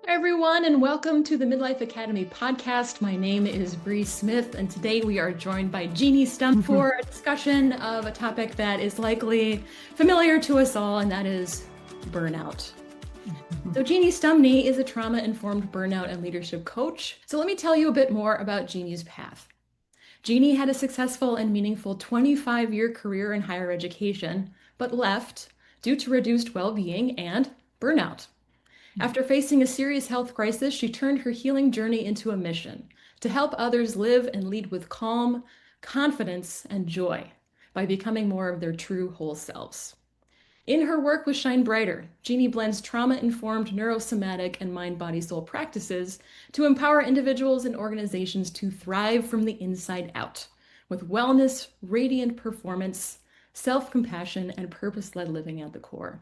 Hi, everyone, and welcome to the Midlife Academy Podcast. My name is Bri Smith, and today we are joined by Jeannie Stumne for a discussion of a topic that is likely familiar to us all, and that is burnout. So Jeannie Stumne is a trauma-informed burnout and leadership coach. So let me tell you a bit more about Jeannie's path. Jeannie had a successful and meaningful 25-year career in higher education, but left due to reduced well-being and burnout. After facing a serious health crisis, she turned her healing journey into a mission to help others live and lead with calm, confidence, and joy by becoming more of their true whole selves. In her work with Shine Brighter, Jeannie blends trauma-informed neurosomatic and mind-body-soul practices to empower individuals and organizations to thrive from the inside out with wellness, radiant performance, self-compassion, and purpose-led living at the core.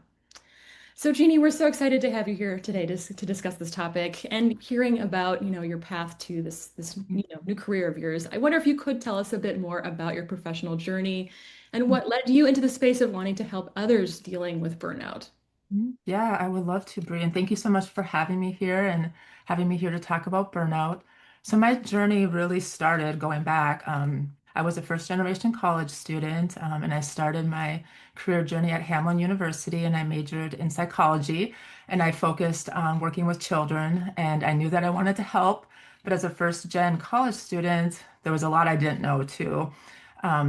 So Jeannie, we're so excited to have you here today to discuss this topic and hearing about, your path to this new career of yours. I wonder if you could tell us a bit more about your professional journey and what led you into the space of wanting to help others dealing with burnout. Yeah, I would love to, Brie. And thank you so much for having me here and having me here to talk about burnout. So my journey really started going back. I was a first generation college student, and I started my career journey at Hamline University, and I majored in psychology, and I focused on working with children, and I knew that I wanted to help. But as a first gen college student, there was a lot I didn't know too.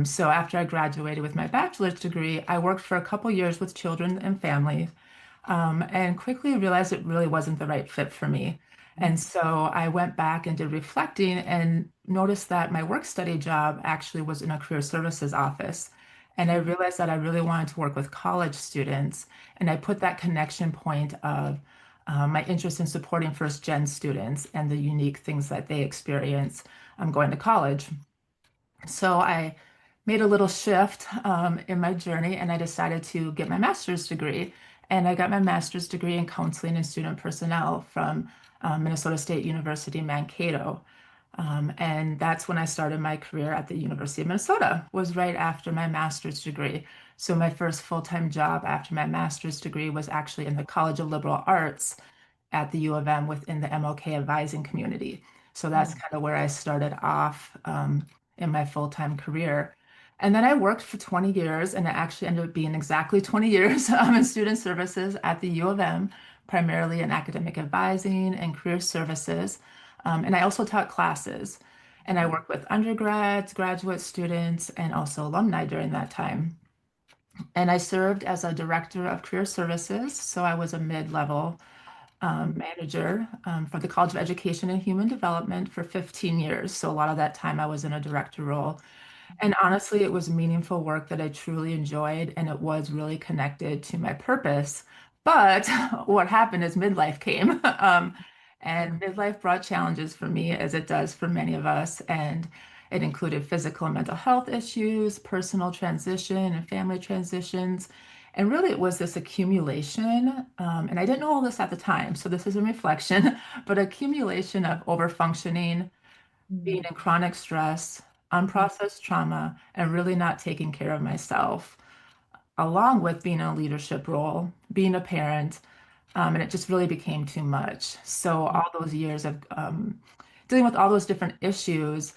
So after I graduated with my bachelor's degree, I worked for a couple years with children and families and quickly realized it really wasn't the right fit for me. And so I went back and did reflecting and noticed that my work study job actually was in a career services office. And I realized that I really wanted to work with college students. And I put that connection point of my interest in supporting first gen students and the unique things that they experience going to college. So I made a little shift in my journey and I decided to get my master's degree. And I got my master's degree in counseling and student personnel from Minnesota State University, Mankato. And that's when I started my career at the University of Minnesota, was right after my master's degree. So my first full-time job after my master's degree was actually in the College of Liberal Arts at the U of M within the MLK advising community. So that's kind of where I started off in my full-time career. And then I worked for 20 years, and it actually ended up being exactly 20 years in student services at the U of M, primarily in academic advising and career services. And I also taught classes, and I worked with undergrads, graduate students, and also alumni during that time. And I served as a director of career services, so I was a mid-level manager for the College of Education and Human Development for 15 years. So a lot of that time I was in a director role. And honestly, it was meaningful work that I truly enjoyed, and it was really connected to my purpose. But what happened is midlife came. And midlife brought challenges for me, as it does for many of us. And it included physical and mental health issues, personal transition, and family transitions. And really, it was this accumulation. And I didn't know all this at the time. So this is a reflection, but accumulation of overfunctioning, being in chronic stress, unprocessed trauma, and really not taking care of myself, along with being in a leadership role, being a parent, and it just really became too much. So all those years of dealing with all those different issues,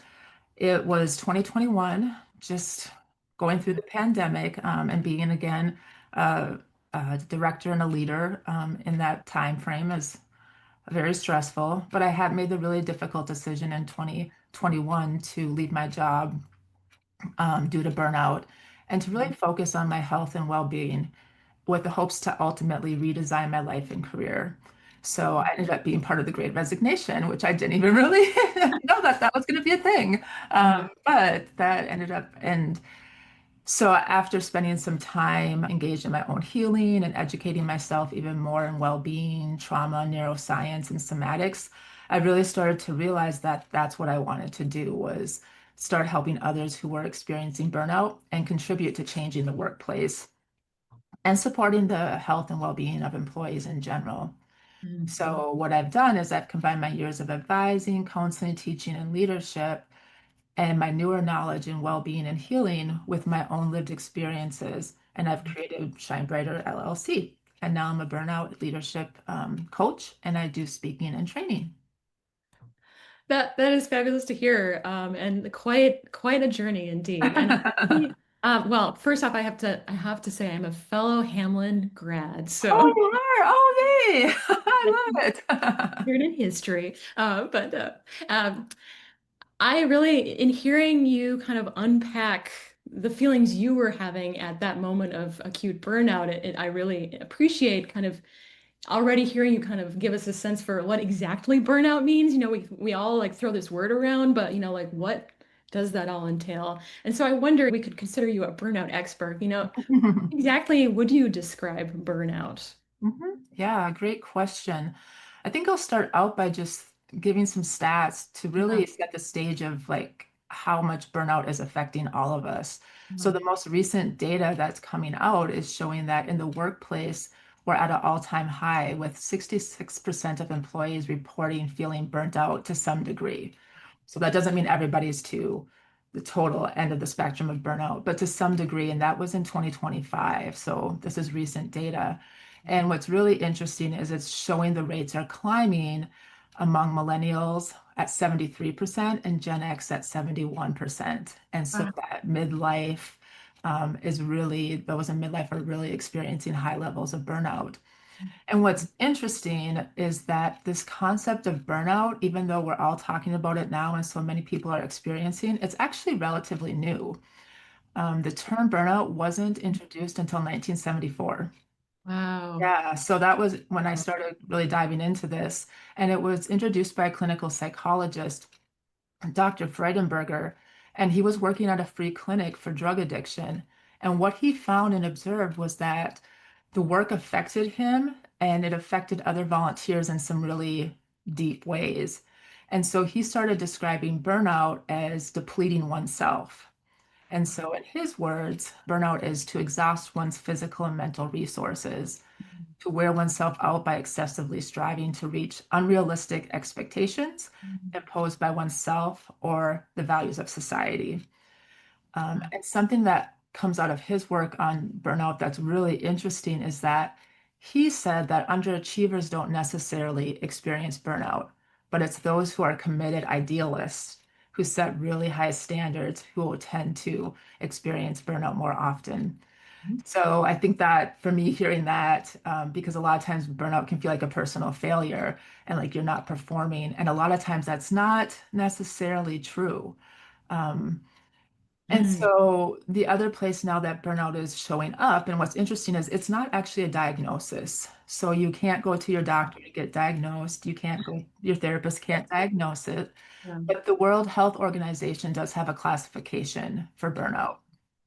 it was 2021, just going through the pandemic and being again a director and a leader in that time frame is very stressful. But I had made the really difficult decision in 2021 to leave my job due to burnout and to really focus on my health and well-being with the hopes to ultimately redesign my life and career. So I ended up being part of the Great Resignation, which I didn't even really know that that was going to be a thing. But that ended up, and so after spending some time engaged in my own healing and educating myself even more in well-being, trauma, neuroscience, and somatics, I really started to realize that that's what I wanted to do was start helping others who were experiencing burnout and contribute to changing the workplace and supporting the health and well-being of employees in general. So what I've done is I've combined my years of advising, counseling, teaching, and leadership and my newer knowledge in well-being and healing with my own lived experiences. And I've created Shine Brighter LLC. and now I'm a burnout leadership coach, and I do speaking and training. That is fabulous to hear, and quite a journey indeed. And well, first off, I have to say I'm a fellow Hamlin grad, Oh, so you are? Oh, yay! I love it. here in history. But I really, in hearing you kind of unpack the feelings you were having at that moment of acute burnout, I really appreciate kind of already hearing you kind of give us a sense for what exactly burnout means. We all like throw this word around, but like what does that all entail? And so I wonder if we could consider you a burnout expert. Exactly would you describe burnout? Yeah, great question. I think I'll start out by just giving some stats to Yeah. really set the stage of like how much burnout is affecting all of us. So Yeah. the most recent data that's coming out is showing that in the workplace, we're at an all-time high with 66% of employees reporting feeling burnt out to some degree. So that doesn't mean everybody's to the total end of the spectrum of burnout, but to some degree, and that was in 2025. So this is recent data. And what's really interesting is it's showing the rates are climbing among millennials at 73% and Gen X at 71%. And so Wow. that midlife is really, those in midlife are really experiencing high levels of burnout. And what's interesting is that this concept of burnout, even though we're all talking about it now and so many people are experiencing, it's actually relatively new. The term burnout wasn't introduced until 1974. Wow. Yeah, so that was when I started really diving into this. And it was introduced by a clinical psychologist, Dr. Freudenberger, and he was working at a free clinic for drug addiction. And what he found and observed was that the work affected him and it affected other volunteers in some really deep ways. And so he started describing burnout as depleting oneself. And so, in his words, burnout is to exhaust one's physical and mental resources, to wear oneself out by excessively striving to reach unrealistic expectations imposed by oneself or the values of society. And something that comes out of his work on burnout that's really interesting is that he said that underachievers don't necessarily experience burnout, but it's those who are committed idealists who set really high standards who will tend to experience burnout more often. So I think that for me, hearing that, because a lot of times burnout can feel like a personal failure and like you're not performing. And a lot of times that's not necessarily true. Um, and Mm. so the other place now that burnout is showing up, and what's interesting is it's not actually a diagnosis. So you can't go to your doctor to get diagnosed. You can't go, your therapist can't diagnose it. Yeah. But the World Health Organization does have a classification for burnout.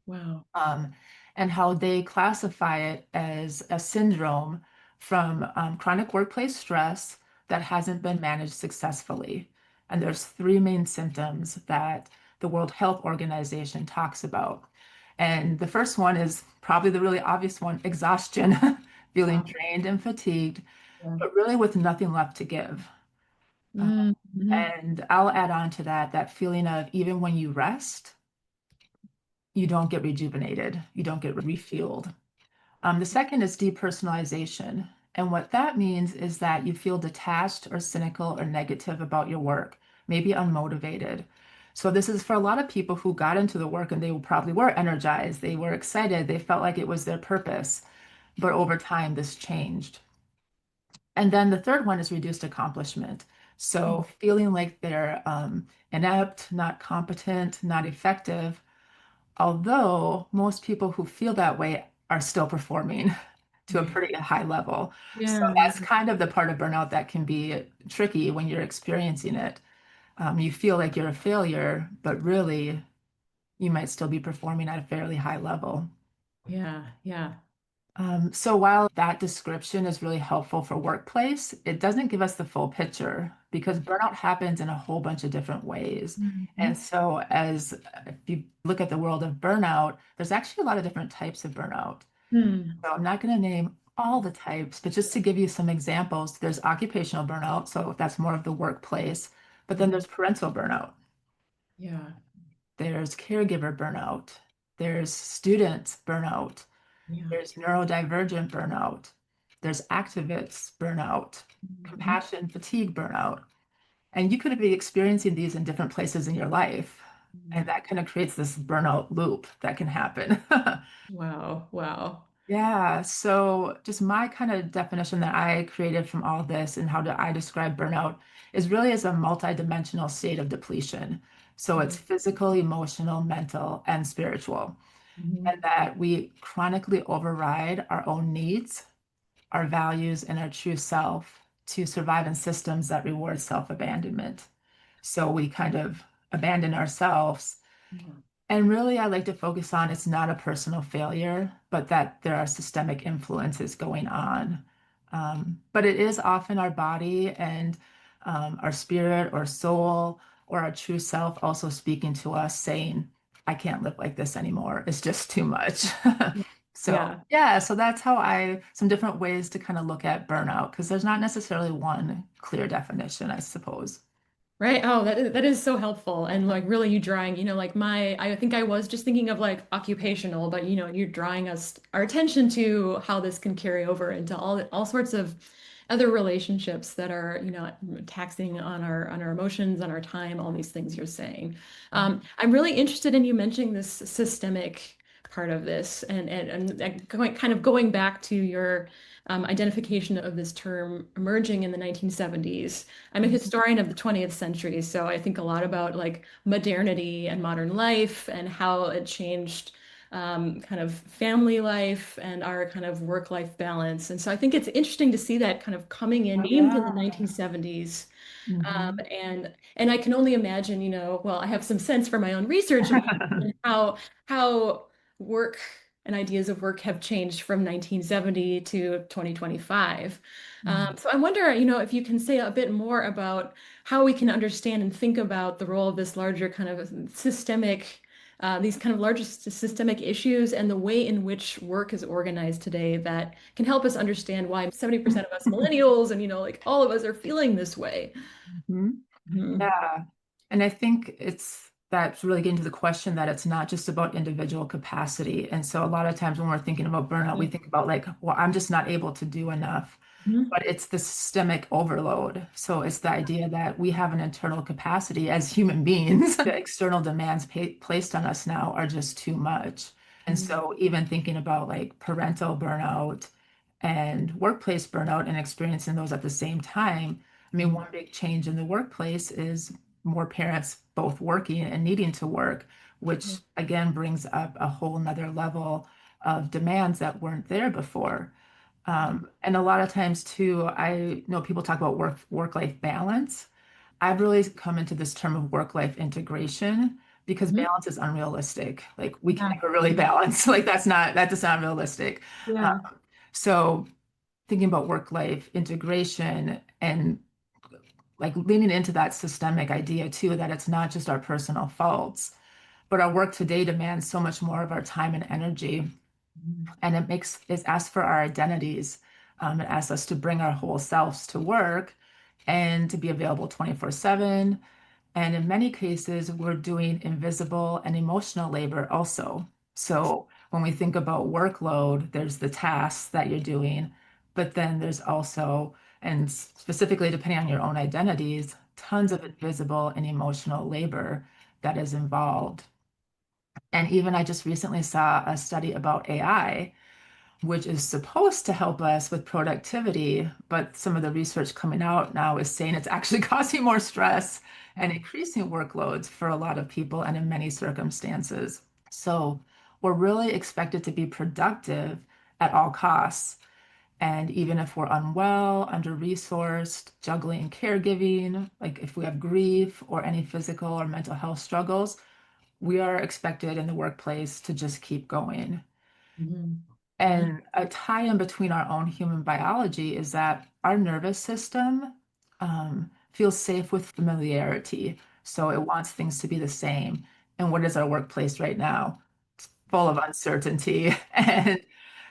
Wow. um, and how they classify it as a syndrome from chronic workplace stress that hasn't been managed successfully. And there's three main symptoms that the World Health Organization talks about. And the first one is probably the really obvious one, exhaustion, feeling Wow. drained and fatigued, Yeah. but really with nothing left to give. Uh, Mhm. and I'll add on to that, that feeling of even when you rest, you don't get rejuvenated, you don't get refueled. The second is depersonalization. And what that means is that you feel detached or cynical or negative about your work, maybe unmotivated. So, this is for a lot of people who got into the work and they probably were energized, they were excited, they felt like it was their purpose. But over time, this changed. And then the third one is reduced accomplishment. So, feeling like they're inept, not competent, not effective, although most people who feel that way are still performing to a Right. pretty high level. So Yeah. that's kind of the part of burnout that can be tricky when you're experiencing it. You feel like you're a failure, but really you might still be performing at a fairly high level. Yeah. Yeah. So while that description is really helpful for workplace, it doesn't give us the full picture because burnout happens in a whole bunch of different ways. And Mhm. so as if you look at the world of burnout, there's actually a lot of different types of burnout. Hmm. So I'm not going to name all the types, but just to give you some examples, there's occupational burnout, so that's more of the workplace, but then there's parental burnout, Yeah. there's caregiver burnout, there's student burnout, Yeah. there's neurodivergent burnout. there's activists burnout, Mhm. compassion fatigue burnout. And you could be experiencing these in different places in your life. And Mhm. that kind of creates this burnout loop that can happen. Wow, wow. Yeah, so just my kind of definition that I created from all this and how do I describe burnout is really as a multidimensional state of depletion. So it's Mhm. physical, emotional, mental, and spiritual. And Mhm. that we chronically override our own needs, our values, and our true self to survive in systems that reward self-abandonment. So we kind of abandon ourselves. Mhm. And really, I like to focus on it's not a personal failure, but that there are systemic influences going on. But it is often our body and our spirit or soul or our true self also speaking to us saying, I can't live like this anymore. It's just too much. So, Yeah. yeah, so that's how some different ways to kind of look at burnout, because there's not necessarily one clear definition, I suppose. Right. Oh, that is so helpful. And like really you drawing, like I think I was just thinking of like occupational, but you're drawing our attention to how this can carry over into all sorts of other relationships that are, taxing on our emotions, on our time, all these things you're saying. I'm really interested in you mentioning this systemic part of this and going back to your identification of this term emerging in the 1970s. I'm a Mhm. historian of the 20th century, so I think a lot about like modernity and modern life and how it changed kind of family life and our kind of work-life balance. And so I think it's interesting to see that kind of coming in Oh, named in the yeah. 1970s. Mhm. And I can only imagine, well, I have some sense for my own research and how work and ideas of work have changed from 1970 to 2025. So I wonder, if you can say a bit more about how we can understand and think about the role of this larger kind of systemic, these kind of larger systemic issues and the way in which work is organized today that can help us understand why 70% of us millennials and, like all of us are feeling this way. Mhm. Mhm. Yeah. And I think that's really getting to the question that it's not just about individual capacity. And so a lot of times when we're thinking about burnout, we think about like, well, I'm just not able to do enough. Mhm. But it's the systemic overload. So it's the idea that we have an internal capacity as human beings. The external demands placed on us now are just too much. And Mhm. so even thinking about like parental burnout and workplace burnout and experiencing those at the same time. I mean, one big change in the workplace is more parents both working and needing to work, which again brings up a whole nother level of demands that weren't there before. And a lot of times too, I know people talk about work-life balance. I've really come into this term of work-life integration because Mhm. balance is unrealistic. Like we can Yeah. never really balance. Like that is not realistic. Yeah. So thinking about work-life integration and like leaning into that systemic idea too, that it's not just our personal faults, but our work today demands so much more of our time and energy. Mhm. And it asks for our identities. It asks us to bring our whole selves to work and to be available 24/7. And in many cases, we're doing invisible and emotional labor also. So when we think about workload, there's the tasks that you're doing, but then there's also, and specifically depending on your own identities, tons of invisible and emotional labor that is involved. And even I just recently saw a study about AI, which is supposed to help us with productivity, but some of the research coming out now is saying it's actually causing more stress and increasing workloads for a lot of people and in many circumstances. So we're really expected to be productive at all costs. And even if we're unwell, under-resourced, juggling caregiving, like if we have grief or any physical or mental health struggles, we are expected in the workplace to just keep going. Mhm. Yeah. And a tie-in between our own human biology is that our nervous system feels safe with familiarity. So it wants things to be the same. And what is our workplace right now? It's full of uncertainty. And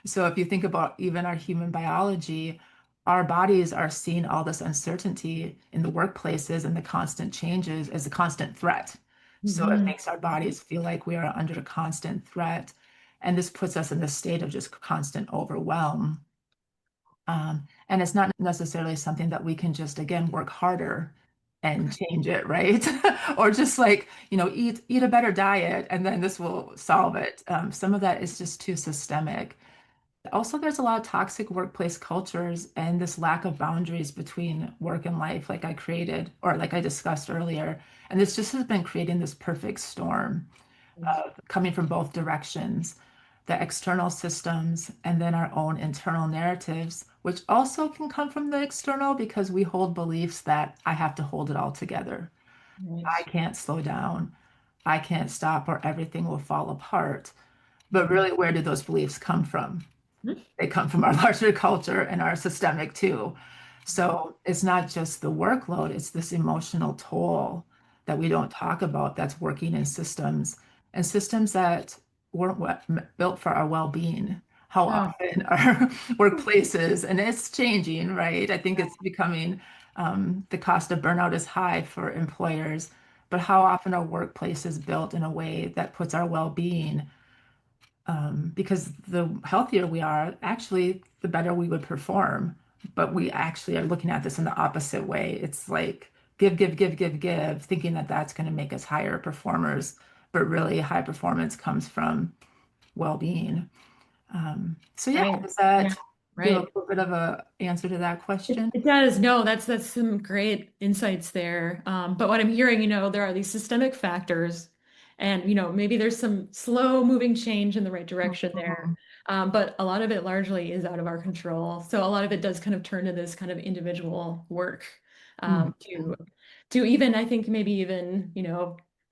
so if you think about even our human biology, our bodies are seeing all this uncertainty in the workplaces and the constant changes as a constant threat. So it Mhm. makes our bodies feel like we are under a constant threat. And this puts us in this state of just constant overwhelm. And it's not necessarily something that we can just, again, work harder and change it, right? Or just like, eat a better diet and then this will solve it. Some of that is just too systemic. Also, there's a lot of toxic workplace cultures and this lack of boundaries between work and life, like I created or like I discussed earlier. And this just has been creating this perfect storm coming from both directions, the external systems and then our own internal narratives, which also can come from the external because we hold beliefs that I have to hold it all together. Right. I can't slow down. I can't stop or everything will fall apart. But Mhm. really, where do those beliefs come from? They come from our larger culture and our systemic too. So it's not just the workload, it's this emotional toll that we don't talk about that's working in systems and systems that weren't built for our well-being. How Oh, often our workplaces, and it's changing, right? I think it's becoming the cost of burnout is high for employers, but how often are workplaces built in a way that puts our well-being because the healthier we are, actually, the better we would perform. But we actually are looking at this in the opposite way. It's like give, give, give, give, give, thinking that that's going to make us higher performers. But really, high performance comes from well-being. So yeah, right. does Yeah, that give a right. little bit of a answer to that question? It does. No, that's some great insights there. But what I'm hearing, there are these systemic factors, and maybe there's some slow moving change in the right direction there. Mhm. But a lot of it largely is out of our control. So a lot of it does kind of turn to this kind of individual work Mhm. to even, I think maybe even,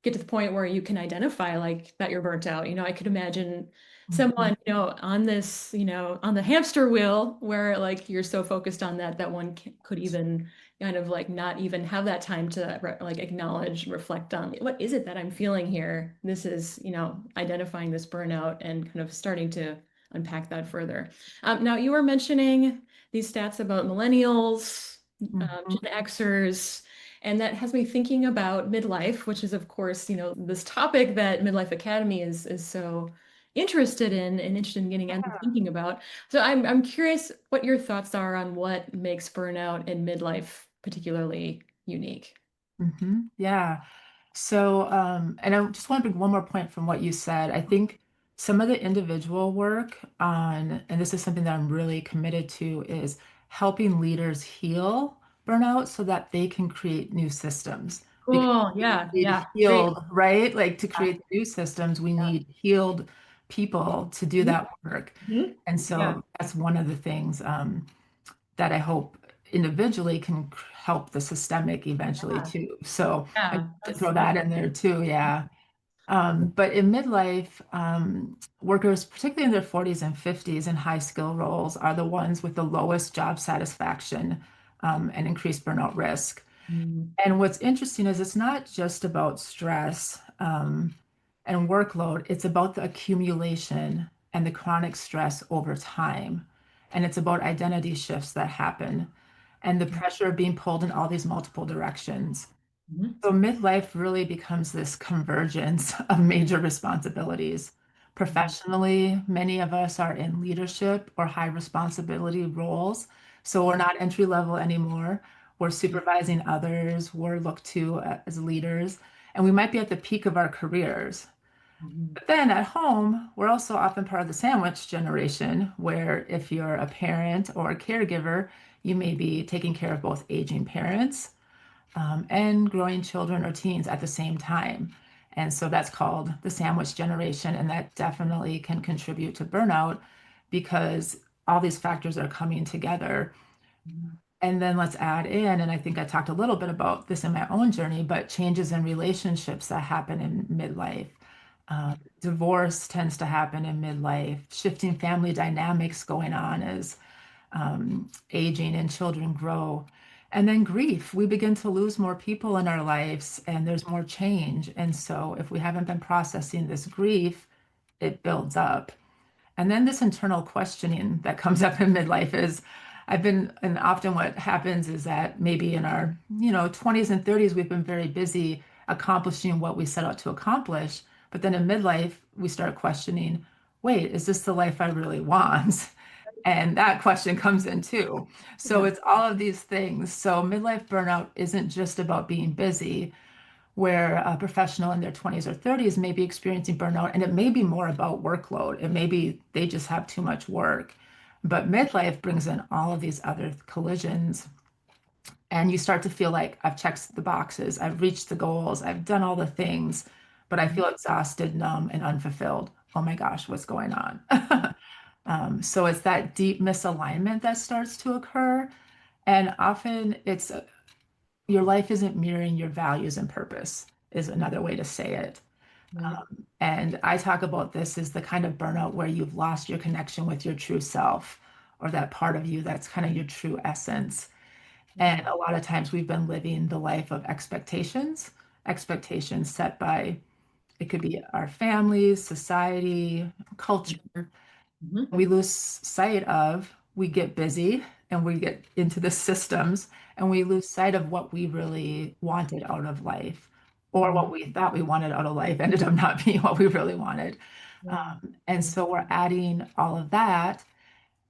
get to the point where you can identify like that you're burnt out. I could imagine Mhm. someone, on this, on the hamster wheel where like you're so focused on that one could even kind of like not even have that time to like acknowledge, reflect on what is it that I'm feeling here. This is, identifying this burnout and kind of starting to unpack that further. Now you were mentioning these stats about millennials, Mhm. Gen Xers. And that has me thinking about midlife, which is, of course, this topic that Midlife Academy is so interested in and interested in getting into thinking about. So I'm curious what your thoughts are on what makes burnout in midlife particularly unique. Yeah. So, and I just want to bring one more point from what you said. I think some of the individual work on, and this is something that I'm really committed to, is helping leaders heal burnout so that they can create new systems. Because Cool. we Yeah. need Yeah. Great. healed, right? Like to Yeah. create new systems, we need healed people to do Mhm. that work. Mhm. And Yeah. so that's one of the things that I hope individually can help the systemic eventually Yeah. too. So I Yeah. to throw that in there too, yeah. But in midlife, workers, particularly in their 40s and 50s in high skill roles, are the ones with the lowest job satisfaction and increased burnout risk. Mhm. And what's interesting is it's not just about stress and workload, it's about the accumulation and the chronic stress over time. And it's about identity shifts that happen and the pressure of being pulled in all these multiple directions. Mhm. So midlife really becomes this convergence of major responsibilities. Mhm. Professionally, many of us are in leadership or high responsibility roles. So we're not entry level anymore. We're supervising others. We're looked to as leaders, and we might be at the peak of our careers. Mhm. But then at home, we're also often part of the sandwich generation, where if you're a parent or a caregiver, you may be taking care of both aging parents and growing children or teens at the same time. And so that's called the sandwich generation. And that definitely can contribute to burnout because all these factors are coming together. Mhm. And then let's add in, and I think I talked a little bit about this in my own journey, but changes in relationships that happen in midlife. Divorce tends to happen in midlife, shifting family dynamics going on as aging and children grow. And then grief, we begin to lose more people in our lives and there's more change. And so if we haven't been processing this grief, it builds up. And then this internal questioning that comes up in midlife is and often what happens is that maybe in our, 20s and 30s, we've been very busy accomplishing what we set out to accomplish. But then in midlife, we start questioning, wait, is this the life I really want? And that question comes in too. So Yeah. it's all of these things. So midlife burnout isn't just about being busy, where a professional in their 20s or 30s may be experiencing burnout, and it may be more about workload. It may be they just have too much work. But midlife brings in all of these other collisions, and you start to feel like I've checked the boxes, I've reached the goals, I've done all the things, but I feel exhausted, numb, and unfulfilled. Oh my gosh, what's going on? So it's that deep misalignment that starts to occur. And often it's your life isn't mirroring your values and purpose, is another way to say it. Right. And I talk about this as the kind of burnout where you've lost your connection with your true self, or that part of you that's kind of your true essence. And a lot of times we've been living the life of expectations, expectations set by, it could be our families, society, culture. Mhm. We lose sight of, we get busy and we get into the systems, and we lose sight of what we really wanted out of life, or Mhm. what we thought we wanted out of life ended up not being what we really wanted. Yeah. And so we're adding all of that.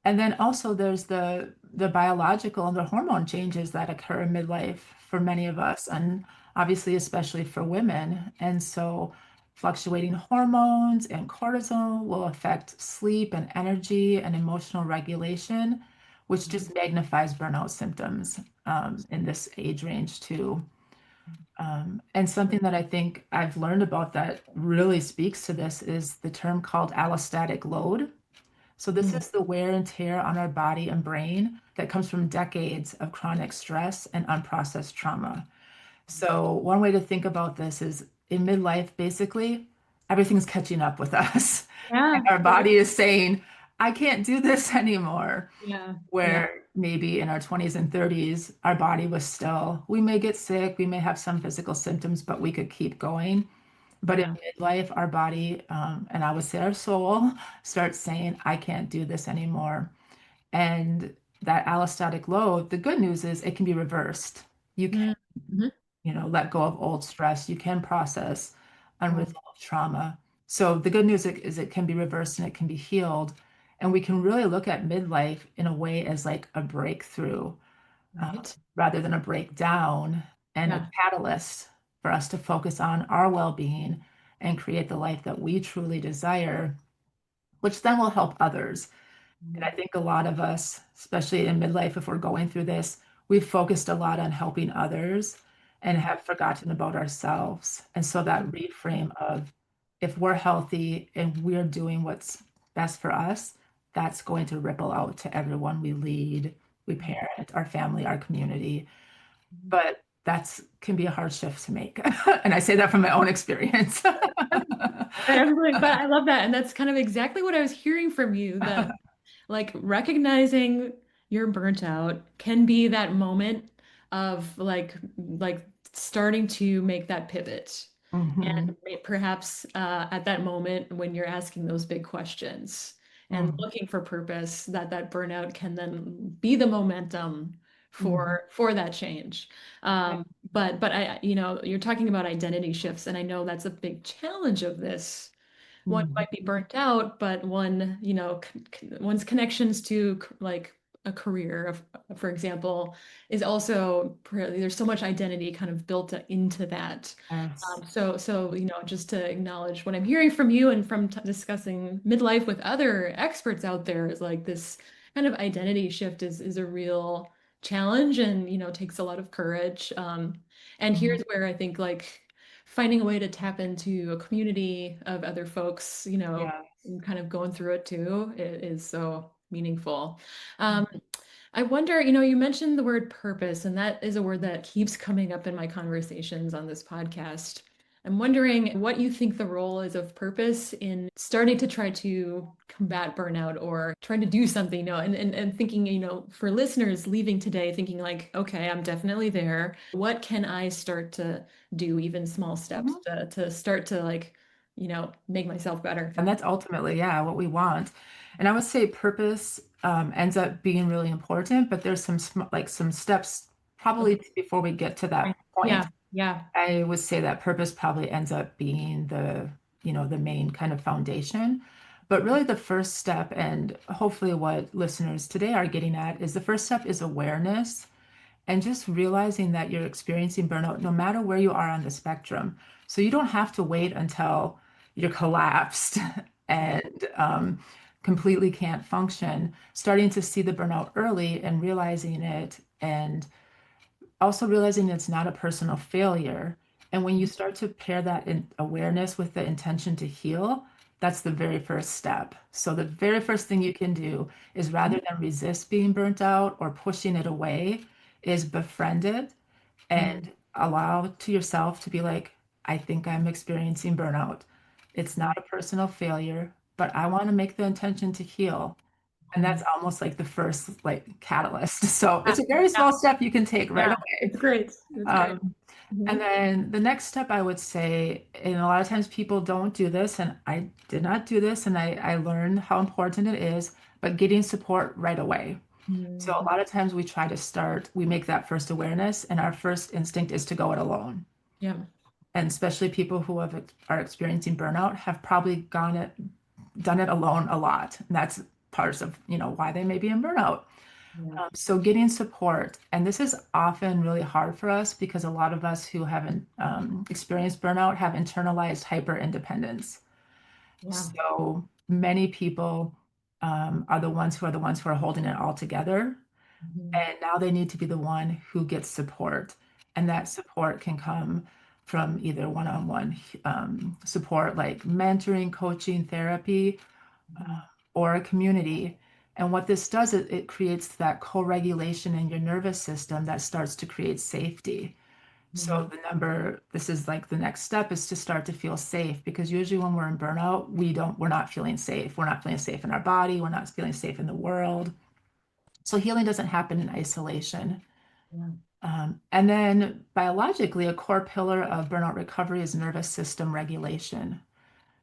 And then also there's the biological and the hormone changes that occur in midlife for many of us, and obviously especially for women. And so fluctuating hormones and cortisol will affect sleep and energy and emotional regulation, which just magnifies burnout symptoms in this age range too. And something that I think I've learned about that really speaks to this is the term called allostatic load. So this Mhm. is the wear and tear on our body and brain that comes from decades of chronic stress and unprocessed trauma. So one way to think about this is in midlife, basically, everything's catching up with us. And Yeah. our body is saying, I can't do this anymore. Yeah. Yeah. Where maybe in our 20s and 30s, our body was still, we may get sick, we may have some physical symptoms, but we could keep going. But in Yeah. midlife, our body, and I would say our soul, starts saying, I can't do this anymore. And that allostatic load, the good news is it can be reversed. You can, Mhm. let go of old stress. You can process Wow. unresolved trauma. So the good news is it can be reversed and it can be healed. And we can really look at midlife in a way as like a breakthrough Right. rather than a breakdown, and a Yeah. catalyst for us to focus on our well-being and create the life that we truly desire, which then will help others. And I think a lot of us, especially in midlife, if we're going through this, we've focused a lot on helping others and have forgotten about ourselves. And so that reframe of, if we're healthy and we're doing what's best for us, that's going to ripple out to everyone we lead, we parent, our family, our community. But that's can be a hard shift to make. And I say that from my own experience. Absolutely. But I love that. And that's kind of exactly what I was hearing from you, that like recognizing you're burnt out can be that moment of like starting to make that pivot. Mhm, And perhaps at that moment when you're asking those big questions and mhm, looking for purpose, that burnout can then be the momentum mhm. for that change. But you're talking about identity shifts, and I know that's a big challenge of this. One Mhm. might be burnt out, but one, one's connections to like a career, for example, is also there's so much identity kind of built into that. Yes. Just to acknowledge what I'm hearing from you and from discussing midlife with other experts out there is like this kind of identity shift is a real challenge and, takes a lot of courage. And Mhm. here's where I think like finding a way to tap into a community of other folks, Yeah. and kind of going through it too is so meaningful. Um, I wonder, you mentioned the word purpose, and that is a word that keeps coming up in my conversations on this podcast. I'm wondering what you think the role is of purpose in starting to try to combat burnout or trying to do something, and thinking, for listeners leaving today, thinking like, okay, I'm definitely there. What can I start to do, even small steps Mhm. to start to like, make myself better? And that's ultimately, yeah, what we want. And I would say purpose ends up being really important, but there's some steps Okay. probably before we get to that Yeah, point. yeah. I would say that purpose probably ends up being the main kind of foundation. But really, the first step, and hopefully what listeners today are getting at, is the first step is awareness and just realizing that you're experiencing burnout no matter where you are on the spectrum. So you don't have to wait until you're collapsed and completely can't function. Starting to see the burnout early and realizing it, and also realizing it's not a personal failure. And when you start to pair that in awareness with the intention to heal, that's the very first step. So the very first thing you can do is, rather than resist being burnt out or pushing it away, is befriend it Mm, and allow to yourself to be like, I think I'm experiencing burnout. It's mm, not a personal failure, but I want to make the intention to heal. And that's mm. almost like the first like catalyst. So Yeah, it's a very yeah, small step you can take right yeah. away. It's great. It's great. Um, and Mhm. then the next step I would say, and a lot of times people don't do this, and I did not do this, and I learned how important it is, but getting support right away. So a Mhm. lot of times we make that first awareness, and our first instinct is to go it alone. Yeah. And especially people who are experiencing burnout have probably done it alone a lot. And that's parts of, why they may be in burnout. Yeah. So getting support, and this is often really hard for us because a lot of us who haven't experienced burnout have internalized hyper independence. Yeah. So many people are the ones who are holding it all together, Mhm. and now they need to be the one who gets support. And that support can come from either one-on-one support like mentoring, coaching, therapy, Mhm. or a community. And what this does is it creates that co-regulation in your nervous system that starts to create safety. So Mhm. this is like the next step, is to start to feel safe, because usually when we're in burnout, we're not feeling safe. We're not feeling safe in our body. We're not feeling safe in the world. So healing doesn't happen in isolation. Yeah. And then biologically, a core pillar of burnout recovery is nervous system regulation. Mhm.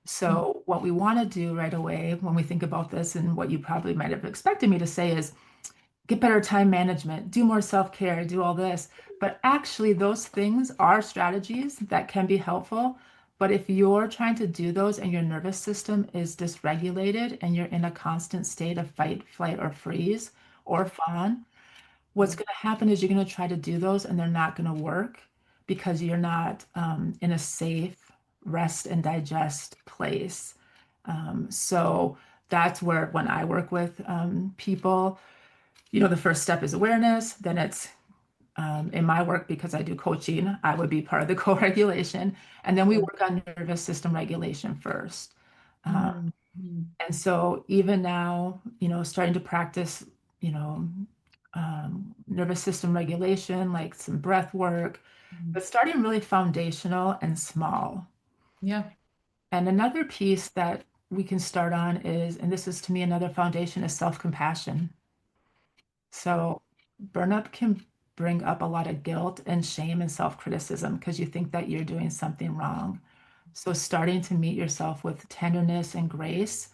So, what we want to do right away when we think about this, and what you probably might have expected me to say, is get better time management, do more self care, do all this. But actually, those things are strategies that can be helpful. But if you're trying to do those and your nervous system is dysregulated and you're in a constant state of fight, flight, or freeze or fawn, what's Yeah. going to happen is you're going to try to do those and they're not going to work because you're not in a safe rest and digest place. So that's where, when I work with people, the first step is awareness. Then it's in my work, because I do coaching, I would be part of the co-regulation. And then we Yeah. work on nervous system regulation first. Um, Mhm. Mhm. and so even now, starting to practice, you know, nervous system regulation, like some breath work, Mhm. but starting really foundational and small. Yeah. And another piece that we can start on is, and this is to me another foundation, is self-compassion. So burnout can bring up a lot of guilt and shame and self-criticism because you think that you're doing something wrong. So starting to meet yourself with tenderness and grace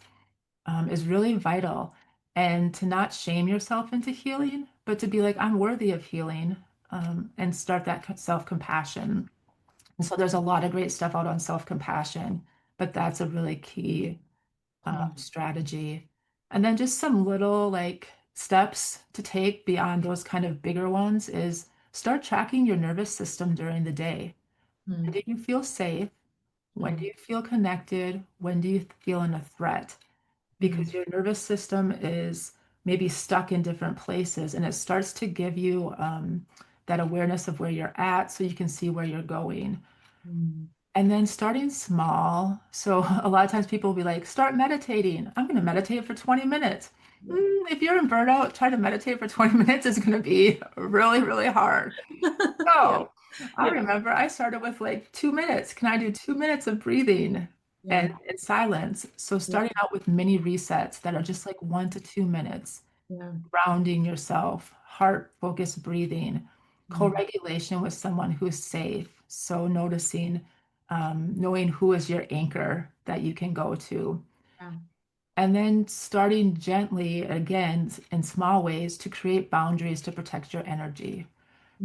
is really vital. And to not shame yourself into healing, but to be like, I'm worthy of healing, and start that self-compassion. And so there's a lot of great stuff out on self-compassion, but that's a really key Mhm. strategy. And then just some little like steps to take beyond those kind of bigger ones is start tracking your nervous system during the day. When Mhm. do you feel safe? When do Mhm. you feel connected? When do you feel in a threat? Because Mhm. your nervous system is maybe stuck in different places, and it starts to give you that awareness of where you're at so you can see where you're going. Mhm. And then starting small. So a lot of times people will be like, start meditating. I'm going to meditate for 20 minutes. If you're in burnout, try to meditate for 20 minutes is going to be really, really hard. Yeah. So I Yeah. remember I started with like 2 minutes. Can I do 2 minutes of breathing and Yeah. in silence? So Yeah. starting out with mini resets that are just like 1 to 2 minutes, Yeah. grounding yourself, heart focused breathing, Mhm. co-regulation with someone who's safe. So noticing, knowing who is your anchor that you can go to. Yeah. And then starting gently again in small ways to create boundaries to protect your energy.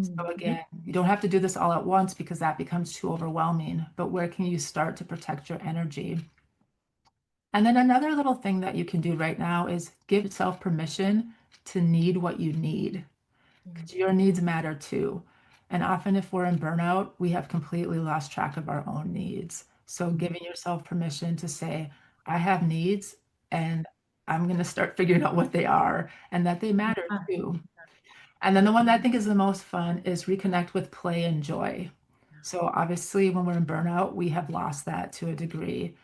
So Mhm. again, you don't have to do this all at once because that becomes too overwhelming, but where can you start to protect your energy? And then another little thing that you can do right now is give yourself permission to need what you need, Yeah. because your needs matter too. And often, if we're in burnout, we have completely lost track of our own needs. So, giving yourself permission to say, I have needs and I'm going to start figuring out what they are and that they matter Yeah. too. And then the one that I think is the most fun is reconnect with play and joy. So obviously, when we're in burnout, we have lost that to a degree.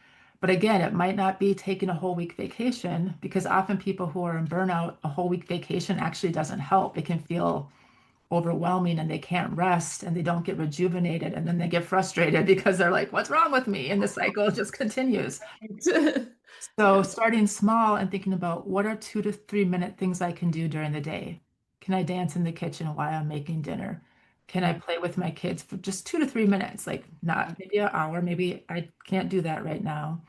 But again, it might not be taking a whole week vacation because often people who are in burnout, a whole week vacation actually doesn't help. It can feel overwhelming and they can't rest and they don't get rejuvenated. And then they get frustrated because they're like, what's wrong with me? And the cycle just continues. So Yeah. starting small and thinking about what are 2 to 3 minute things I can do during the day. Can I dance in the kitchen while I'm making dinner? Can I play with my kids for just 2 to 3 minutes? Like not maybe an hour, maybe I can't do that right now.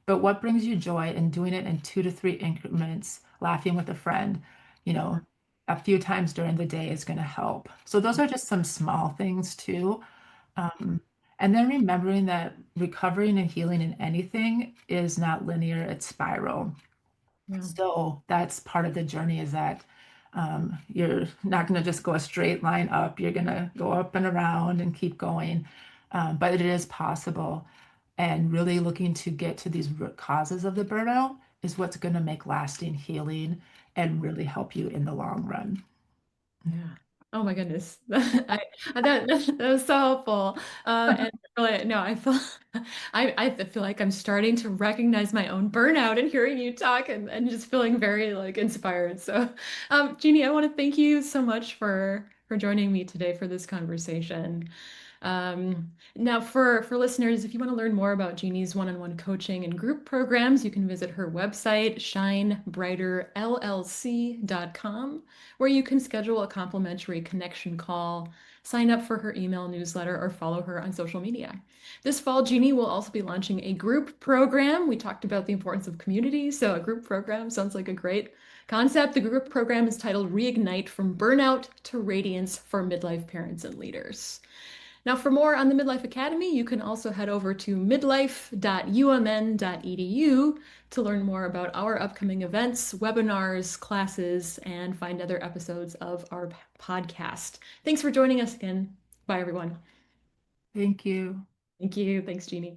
But what brings you joy in doing it in 2 to 3 increments, laughing with a friend, you know, a few times during the day is going to help. So those are just some small things too. Um, and then remembering that recovering and healing in anything is not linear, it's spiral. Yeah. So that's part of the journey is that you're not going to just go a straight line up. You're going to go up and around and keep going. But it is possible. And really looking to get to these root causes of the burnout is what's going to make lasting healing and really help you in the long run. Yeah. Oh my goodness. That was so helpful. And really, no, I feel like I'm starting to recognize my own burnout and hearing you talk and just feeling very like inspired. So, Jeannie, I want to thank you so much for joining me today for this conversation. Now, for listeners, if you want to learn more about Jeannie's one-on-one coaching and group programs, you can visit her website, shinebrighterllc.com, where you can schedule a complimentary connection call, sign up for her email newsletter, or follow her on social media. This fall, Jeannie will also be launching a group program. We talked about the importance of community, so a group program sounds like a great concept. The group program is titled Reignite from Burnout to Radiance for Midlife Parents and Leaders. Now, for more on the Midlife Academy, you can also head over to midlife.umn.edu to learn more about our upcoming events, webinars, classes, and find other episodes of our podcast. Thanks for joining us again. Bye, everyone. Thank you. Thank you. Thanks, Jeannie.